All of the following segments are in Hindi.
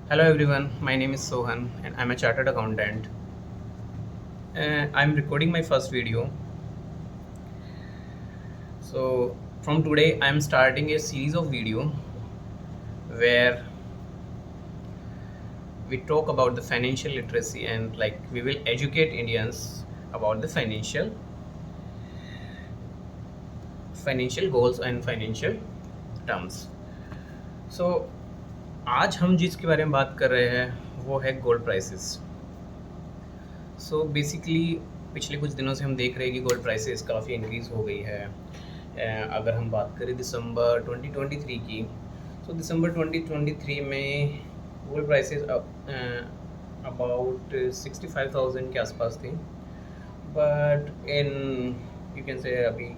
Hello everyone, my name is Sohan and I'm a chartered accountant. I'm recording my first video. So from today I'm starting a series of video where we talk about the financial literacy and like we will educate Indians about the financial goals and financial terms. So आज हम जिसके बारे में बात कर रहे हैं वो है गोल्ड प्राइसेस। सो बेसिकली पिछले कुछ दिनों से हम देख रहे हैं कि गोल्ड प्राइसेस काफ़ी इंक्रीज़ हो गई है। अगर हम बात करें दिसंबर 2023 की, तो दिसंबर 2023 में गोल्ड प्राइसेस अबाउट 65,000 के आसपास थी। But in you can say अभी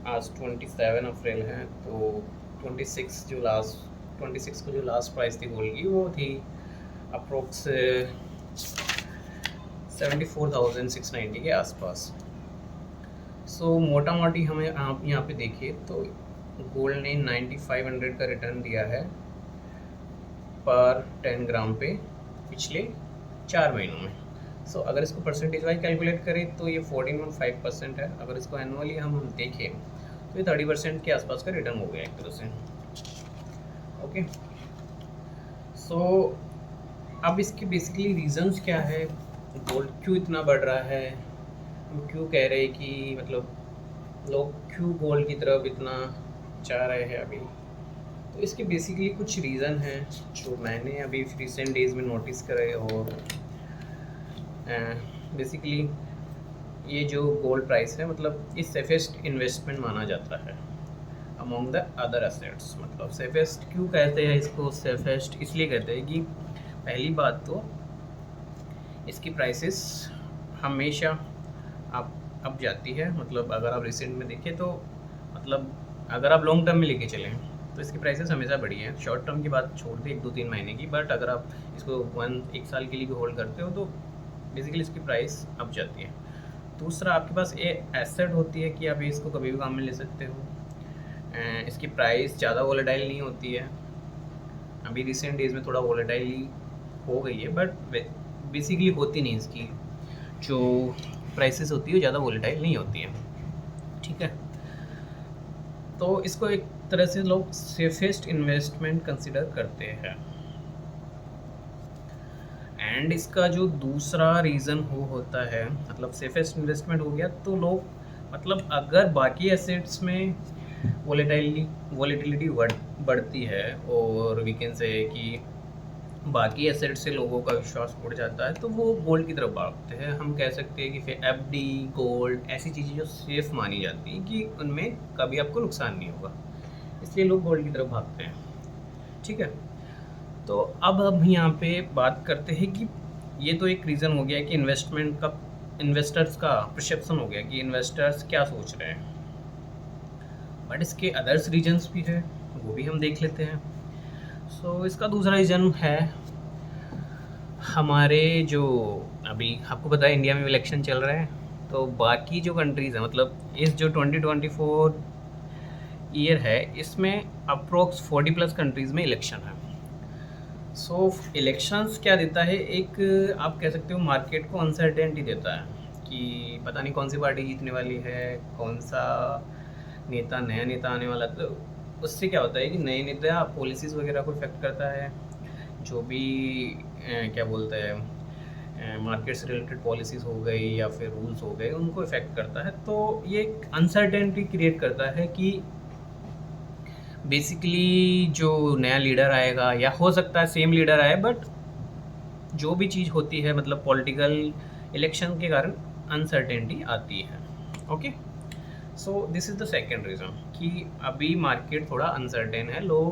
आज 27 अप्रैल है, तो 26 को जो लास्ट प्राइस थी गोल्ड की वो थी अप्रोक्स 74,690 के आसपास। सो मोटा मोटी हमें आप यहाँ पे देखिए तो गोल्ड ने 9500 का रिटर्न दिया है पर 10 ग्राम पे पिछले 4 महीनों में। सो अगर इसको परसेंटेज वाइज कैलकुलेट करें तो ये 14.5% है। अगर इसको एनुअली हम देखें तो ये 30% के आसपास का रिटर्न हो गया एक तरह से। ओके, सो अब इसके बेसिकली रीजंस क्या है, गोल्ड क्यों इतना बढ़ रहा है, हम क्यों कह रहे हैं कि मतलब लोग क्यों गोल्ड की तरफ इतना चाह रहे हैं अभी। तो इसके बेसिकली कुछ रीज़न हैं जो मैंने अभी रिसेंट डेज में नोटिस करे। और बेसिकली ये जो गोल्ड प्राइस है मतलब ये सेफेस्ट इन्वेस्टमेंट माना जाता है अमॉन्ग द अदर एसेट्स। मतलब सेफेस्ट क्यों कहते हैं इसको, सेफेस्ट इसलिए कहते हैं कि पहली बात तो इसकी प्राइसेस हमेशा अप जाती है। मतलब अगर आप रिसेंट में देखें तो मतलब अगर आप लॉन्ग टर्म में लेके चलें तो इसकी प्राइसेस हमेशा बढ़ी हैं। शॉर्ट टर्म की बात छोड़ दें 1-2-3 महीने की, बट अगर आप इसको 1 साल के लिए भी होल्ड करते हो तो बेसिकली इसकी प्राइस अप जाती है। दूसरा, आपके पास ये एसेट होती है कि आप इसको कभी भी काम में ले सकते हो। इसकी प्राइस ज़्यादा वोलेटाइल नहीं होती है। अभी रिसेंट डेज में थोड़ा वोलेटाइल हो गई है, बट बेसिकली होती नहीं, इसकी जो प्राइसेस होती है ज़्यादा वोलेटाइल नहीं होती है। ठीक है, तो इसको एक तरह से लोग सेफेस्ट इन्वेस्टमेंट कंसिडर करते हैं। एंड इसका जो दूसरा रीज़न हो होता है, मतलब सेफेस्ट इन्वेस्टमेंट हो गया तो लोग मतलब अगर बाकी एसेट्स में वोलेटिलिटी बढ़ती है और वी कैन से कि बाकी एसेट से लोगों का विश्वास उड़ जाता है तो वो गोल्ड की तरफ भागते हैं। हम कह सकते हैं कि फिर एफडी, गोल्ड ऐसी चीज़ें जो सेफ मानी जाती हैं कि उनमें कभी आपको नुकसान नहीं होगा, इसलिए लोग गोल्ड की तरफ भागते हैं। ठीक है, तो अब हम यहाँ पे बात करते हैं कि ये तो एक रीज़न हो गया कि इन्वेस्टर्स का परसेप्शन हो गया कि इन्वेस्टर्स क्या सोच रहे हैं। बट इसके अदर्स रीजन्स भी है, वो भी हम देख लेते हैं। सो इसका दूसरा रीज़न है हमारे जो अभी आपको पता है इंडिया में इलेक्शन चल रहा है, तो बाकी जो कंट्रीज़ हैं मतलब इस जो 2024 ईयर है इसमें अप्रोक्स 40 प्लस कंट्रीज़ में इलेक्शन है। सो इलेक्शंस क्या देता है, एक आप कह सकते हो मार्केट को अनसर्टेनिटी देता है कि पता नहीं कौन सी पार्टी जीतने वाली है, कौन सा नया नेता आने वाला। तो उससे क्या होता है कि नए नेता पॉलिसीज़ वगैरह को इफेक्ट करता है, जो भी क्या बोलते हैं मार्केट से रिलेटेड पॉलिसीज़ हो गई या फिर रूल्स हो गए उनको इफ़ेक्ट करता है। तो ये एक अनसर्टेनिटी क्रिएट करता है कि बेसिकली जो नया लीडर आएगा या हो सकता है सेम लीडर आए, बट जो भी चीज़ होती है मतलब पॉलिटिकल इलेक्शन के कारण अनसर्टेनिटी आती है। Okay, so this is the second reason कि अभी मार्केट थोड़ा अनसर्टेन है। लोगों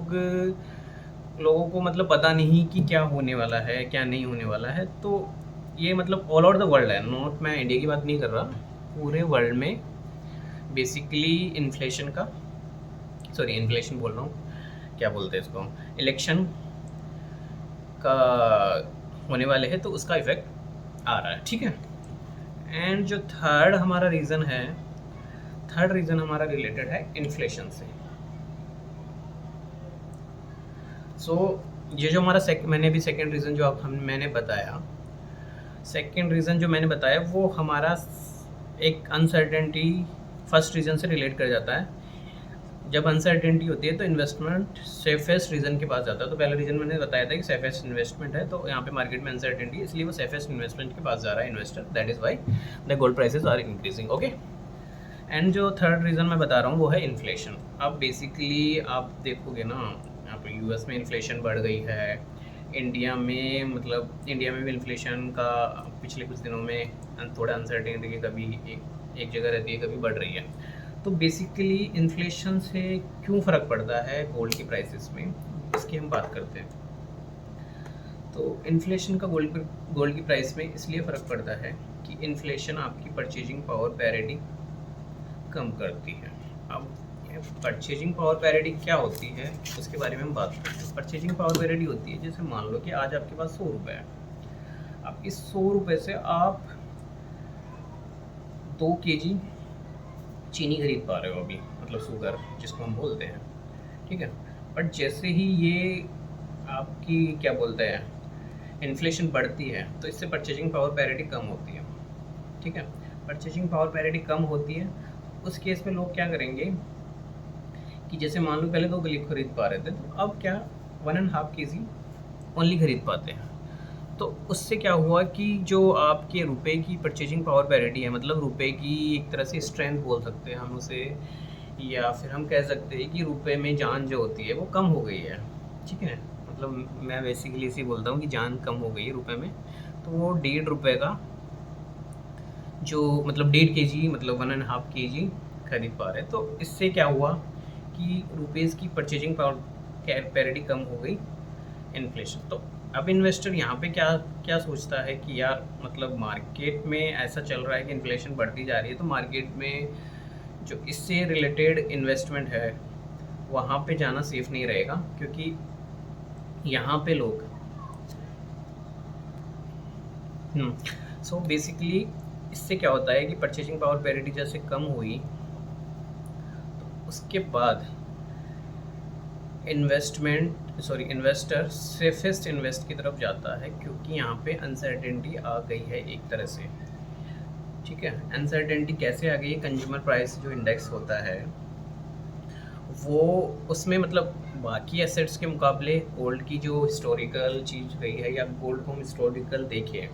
को मतलब पता नहीं कि क्या होने वाला है क्या नहीं होने वाला है। तो ये मतलब ऑल ओवर द वर्ल्ड है, नॉट मैं इंडिया की बात नहीं कर रहा, पूरे वर्ल्ड में बेसिकली इन्फ्लेशन बोल रहा हूँ, क्या बोलते हैं इसको, इलेक्शन का होने वाले हैं तो उसका इफेक्ट आ रहा है। ठीक है, एंड जो थर्ड रीज़न हमारा रिलेटेड है इन्फ्लेशन से। सो ये जो हमारा मैंने अभी सेकंड रीज़न जो मैंने बताया, सेकंड रीज़न जो मैंने बताया वो हमारा एक अनसर्टेनिटी फर्स्ट रीज़न से रिलेट कर जाता है। जब अनसर्टेनिटी होती है तो इन्वेस्टमेंट सेफेस्ट रीज़न के पास जाता है। तो पहला रीज़न मैंने बताया था कि सेफेस्ट इन्वेस्टमेंट है, तो यहाँ पे मार्केट में अनसर्टेनिटी है, इसलिए वो सेफेस्ट इन्वेस्टमेंट के पास जा रहा है investor, that is why the gold prices are increasing. Okay, and जो थर्ड रीज़न मैं बता रहा हूँ वो है इन्फ्लेशन। अब बेसिकली आप देखोगे ना, यहाँ पर यूएस में इन्फ्लेशन बढ़ गई है, इंडिया में भी इन्फ्लेशन का पिछले कुछ दिनों में थोड़ा अनसर्टेनिटी की कभी एक जगह रहती है, कभी बढ़ रही है। तो बेसिकली इन्फ्लेशन से क्यों फ़र्क पड़ता है गोल्ड की प्राइसेस में, इसकी हम बात करते हैं। तो इन्फ्लेशन का गोल्ड की प्राइस में इसलिए फ़र्क पड़ता है कि इन्फ्लेशन आपकी परचेजिंग पावर पैरिटी कम करती है। अब परचेजिंग पावर पैरिटी क्या होती है उसके बारे में हम बात करते हैं। परचेजिंग पावर पैरिटी होती है, जैसे मान लो कि आज आपके पास 100 रुपये है, अब इस 100 रुपये से आप 2 केजी चीनी खरीद पा रहे हो अभी, मतलब शुगर जिसको हम बोलते हैं, ठीक है। बट जैसे ही ये आपकी क्या बोलते हैं इन्फ्लेशन बढ़ती है तो इससे परचेजिंग पावर पैरिटी कम होती है, ठीक है। परचेजिंग पावर पैरिटी कम होती है, उस केस में लोग क्या करेंगे कि जैसे मान लो पहले 2 किलो खरीद पा रहे थे, तो अब क्या 1.5 केजी ओनली खरीद पाते हैं। तो उससे क्या हुआ कि जो आपके रुपए की परचेजिंग पावर पैरिटी है, मतलब रुपए की एक तरह से स्ट्रेंथ बोल सकते हैं हम उसे, या फिर हम कह सकते हैं कि रुपए में जान जो होती है वो कम हो गई है, ठीक है। मतलब मैं बेसिकली इसी बोलता हूँ कि जान कम हो गई है रुपए में। तो वो 1.5 रुपये का जो मतलब 1.5 केजी मतलब 1.5 केजी खरीद पा रहे हैं। तो इससे क्या हुआ कि रुपीज़ की परचेजिंग पावर पैरिटी कम हो गई इन्फ्लेशन। तो अब इन्वेस्टर यहाँ पे क्या क्या सोचता है कि यार मतलब मार्केट में ऐसा चल रहा है कि इन्फ्लेशन बढ़ती जा रही है, तो मार्केट में जो इससे रिलेटेड इन्वेस्टमेंट है वहाँ पे जाना सेफ नहीं रहेगा, क्योंकि यहाँ पे लोग सो बेसिकली इससे क्या होता है कि परचेजिंग पावर पैरिटी जैसे कम हुई तो उसके बाद इन्वेस्टर सेफेस्ट इन्वेस्ट की तरफ जाता है, क्योंकि यहाँ पे अनसर्टेनिटी आ गई है एक तरह से, ठीक है। अनसर्टेनिटी कैसे आ गई है, कंज्यूमर प्राइस जो इंडेक्स होता है वो उसमें मतलब बाकी एसेट्स के मुकाबले गोल्ड की जो हिस्टोरिकल चीज़ गई है, या गोल्ड को हम हिस्टोरिकल देखें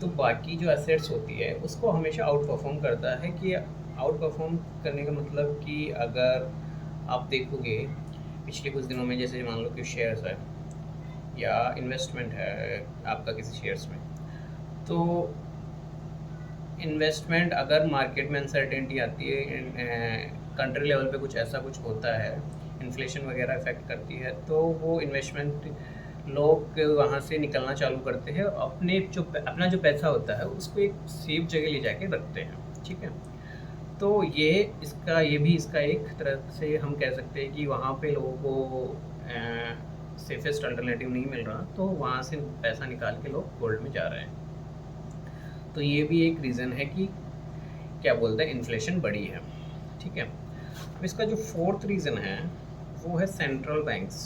तो बाकी जो एसेट्स होती है उसको हमेशा आउट परफॉर्म करता है। कि आउट परफॉर्म करने का मतलब कि अगर आप देखोगे पिछले कुछ दिनों में, जैसे मान लो कि शेयर्स है या इन्वेस्टमेंट है आपका किसी शेयर्स में, तो इन्वेस्टमेंट अगर मार्केट में अनसर्टेनिटी आती है, कंट्री लेवल पे कुछ ऐसा कुछ होता है, इन्फ्लेशन वगैरह इफेक्ट करती है, तो वो इन्वेस्टमेंट लोग वहाँ से निकलना चालू करते हैं, अपना जो पैसा होता है उसको एक सेफ जगह ले जाके रखते हैं, ठीक है। तो ये भी इसका एक तरह से हम कह सकते हैं कि वहाँ पे लोगों को सेफेस्ट अल्टरनेटिव नहीं मिल रहा, तो वहाँ से पैसा निकाल के लोग गोल्ड में जा रहे हैं। तो ये भी एक रीज़न है कि क्या बोलते हैं इन्फ्लेशन बढ़ी है, ठीक है। अब इसका जो फोर्थ रीज़न है वो है सेंट्रल बैंक्स।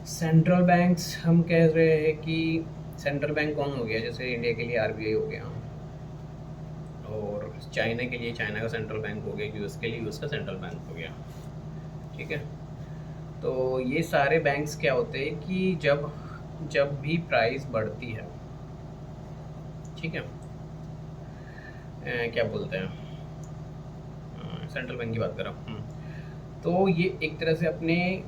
सेंट्रल बैंक्स हम कह रहे हैं कि सेंट्रल बैंक कौन हो गया, जैसे इंडिया के लिए आरबीआई हो गया, और चाइना के लिए चाइना का सेंट्रल बैंक हो गया, यूएस के लिए यूएस का सेंट्रल बैंक हो गया, ठीक है। तो ये सारे बैंक्स क्या होते हैं कि जब भी प्राइस बढ़ती है, ठीक है, क्या बोलते हैं सेंट्रल बैंक की बात कर रहा हूँ, तो ये एक तरह से अपने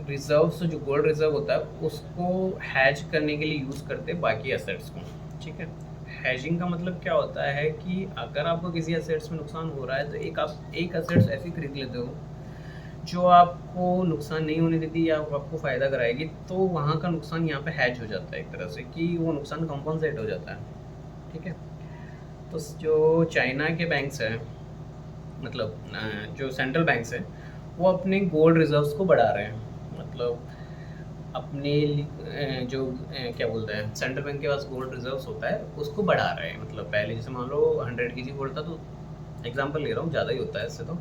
रिजर्व्स जो गोल्ड रिजर्व होता है उसको हैज करने के लिए यूज़ करते हैं बाकी एसेट्स को, ठीक है। हैजिंग का मतलब क्या होता है कि अगर आपको किसी एसेट्स में नुकसान हो रहा है तो आप एक एसेट्स ऐसी खरीद लेते हो जो आपको नुकसान नहीं होने देती या आपको फ़ायदा कराएगी, तो वहाँ का नुकसान यहाँ पे हैज हो जाता है एक तरह से, कि वो नुकसान कंपनसेट हो जाता है, ठीक है। तो जो चाइना के बैंक्स हैं, मतलब जो सेंट्रल बैंक्स हैं, वो अपने गोल्ड रिजर्व्स को बढ़ा रहे हैं, मतलब अपने जो क्या बोलते हैं सेंट्रल बैंक के पास गोल्ड रिजर्व्स होता है उसको बढ़ा रहे हैं। मतलब पहले जैसे मान लो 100 केजी गोल्ड था, तो एग्जांपल ले रहा हूँ, ज़्यादा ही होता है इससे तो,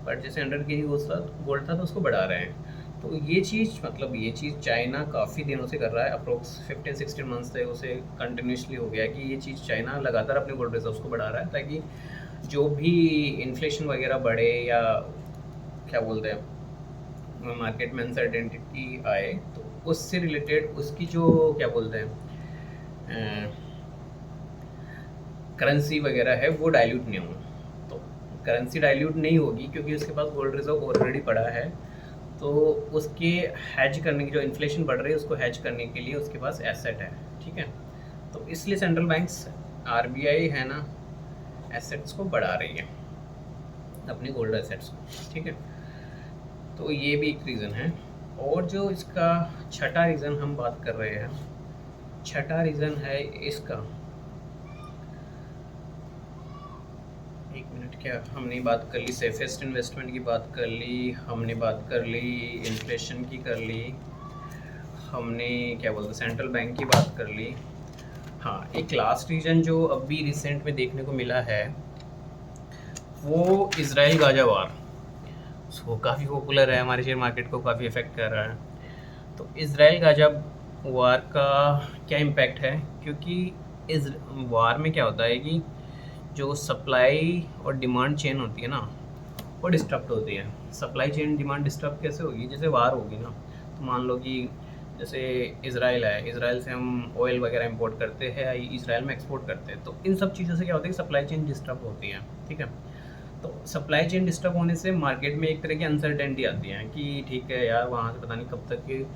बट जैसे 100 केजी गोल्ड था तो उसको बढ़ा रहे हैं। तो ये चीज़ मतलब ये चीज़ चाइना काफ़ी दिनों से कर रहा है, अप्रोक्स 15-16 मंथ से उसे कंटिन्यूसली हो गया है कि ये चीज़ चाइना लगातार अपने गोल्ड रिजर्व्स को बढ़ा रहा है, ताकि जो भी इन्फ्लेशन वगैरह बढ़े या क्या बोलते हैं मार्केट में अनसर्टेनिटी आए, तो उससे रिलेटेड उसकी जो क्या बोलते हैं करेंसी वगैरह है वो डाइल्यूट नहीं हो। तो करेंसी डाइल्यूट नहीं होगी क्योंकि उसके पास गोल्ड रिजर्व ऑलरेडी पड़ा है, तो उसके हैज करने की जो इन्फ्लेशन बढ़ रही है उसको हैज करने के लिए उसके पास एसेट है, ठीक है। तो इसलिए सेंट्रल बैंक्स आरबीआई है ना एसेट्स को बढ़ा रही है, अपने गोल्ड एसेट्स को, ठीक है। तो ये भी एक रीज़न है। और जो इसका छठा रीज़न हम बात कर रहे हैं, छठा रीज़न है इसका, एक मिनट, क्या हमने बात कर ली सेफेस्ट इन्वेस्टमेंट की, बात कर ली हमने, बात कर ली इन्फ्लेशन की, कर ली हमने, क्या बोलते हैं सेंट्रल बैंक की बात कर ली। हाँ, एक लास्ट रीजन जो अभी रिसेंट में देखने को मिला है वो इजराइल गाजा वार, वो काफ़ी पॉपुलर है, हमारे शेयर मार्केट को काफ़ी इफ़ेक्ट कर रहा है। तो इजराइल गाजा वार का क्या इम्पैक्ट है, क्योंकि इस वार में क्या होता है कि जो सप्लाई और डिमांड चेन होती है ना वो डिस्टर्ब होती है। सप्लाई चेन डिमांड डिस्टर्ब कैसे होगी, जैसे वार होगी ना, तो मान लो कि जैसे इजराइल है, इजराइल से हम ऑयल वगैरह इंपोर्ट करते हैं, इजराइल में एक्सपोर्ट करते हैं, तो इन सब चीज़ों से क्या होता है कि सप्लाई चेन डिस्टर्ब होती है, ठीक है। तो सप्लाई चेन डिस्टर्ब होने से मार्केट में एक तरह की अनसर्टेनिटी आती है कि ठीक है यार, वहाँ से पता नहीं कब तक ये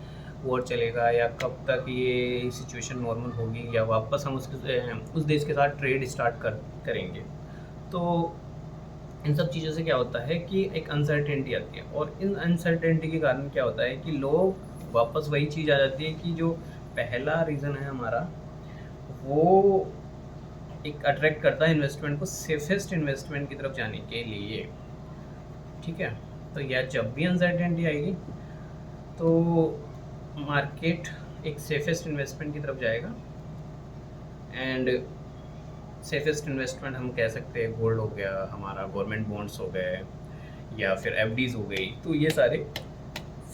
वॉर चलेगा या कब तक ये सिचुएशन नॉर्मल होगी या वापस हम उस देश के साथ ट्रेड स्टार्ट करेंगे। तो इन सब चीज़ों से क्या होता है कि एक अनसर्टेनिटी आती है, और इन अनसर्टेनिटी के कारण क्या होता है कि लोग वापस वही चीज़ आ जाती है कि जो पहला रीज़न है हमारा, वो एक अट्रैक्ट करता है इन्वेस्टमेंट को सेफेस्ट इन्वेस्टमेंट की तरफ जाने के लिए, ठीक है। तो यार जब भी अनसर्टेनिटी आएगी तो मार्केट एक सेफेस्ट इन्वेस्टमेंट की तरफ जाएगा, एंड सेफेस्ट इन्वेस्टमेंट हम कह सकते हैं गोल्ड हो गया हमारा, गवर्नमेंट बॉन्ड्स हो गए, या फिर एफडीज हो गई, तो ये सारे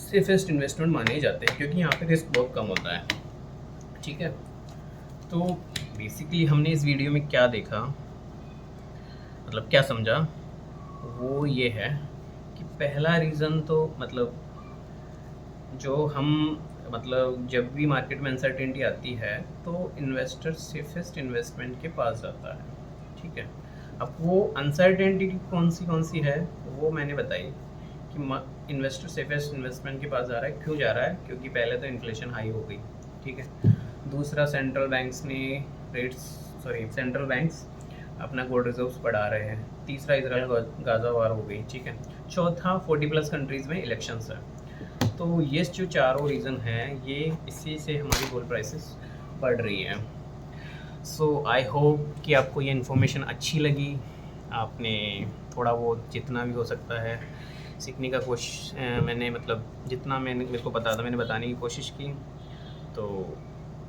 सेफेस्ट इन्वेस्टमेंट माने जाते हैं क्योंकि यहाँ पे रिस्क बहुत कम होता है, ठीक है। तो बेसिकली हमने इस वीडियो में क्या देखा, मतलब क्या समझा, वो ये है कि पहला रीज़न तो मतलब जो हम मतलब जब भी मार्केट में अनसर्टेनिटी आती है तो इन्वेस्टर सेफेस्ट इन्वेस्टमेंट के पास जाता है, ठीक है। अब वो अनसर्टेनिटी कौन सी है वो मैंने बताई कि इन्वेस्टर सेफेस्ट इन्वेस्टमेंट के पास जा रहा है। क्यों जा रहा है, क्योंकि पहले तो इन्फ्लेशन हाई हो गई, ठीक है। दूसरा, सेंट्रल बैंक्स अपना गोल्ड रिजर्व्स बढ़ा रहे हैं। तीसरा, इजराइल गाजा वार हो गई, ठीक है। चौथा, 40+ कंट्रीज़ में इलेक्शंस है। तो ये जो चारों रीज़न हैं, ये इसी से हमारी गोल्ड प्राइसेस बढ़ रही है। सो आई होप कि आपको ये इन्फॉर्मेशन अच्छी लगी, आपने थोड़ा बहुत जितना भी हो सकता है सीखने का कोशिश मैंने मतलब जितना मेरे को पता था मैंने बताने की कोशिश की। तो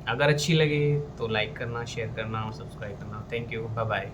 अगर अच्छी लगे तो लाइक करना, शेयर करना और सब्सक्राइब करना। Thank you, bye bye.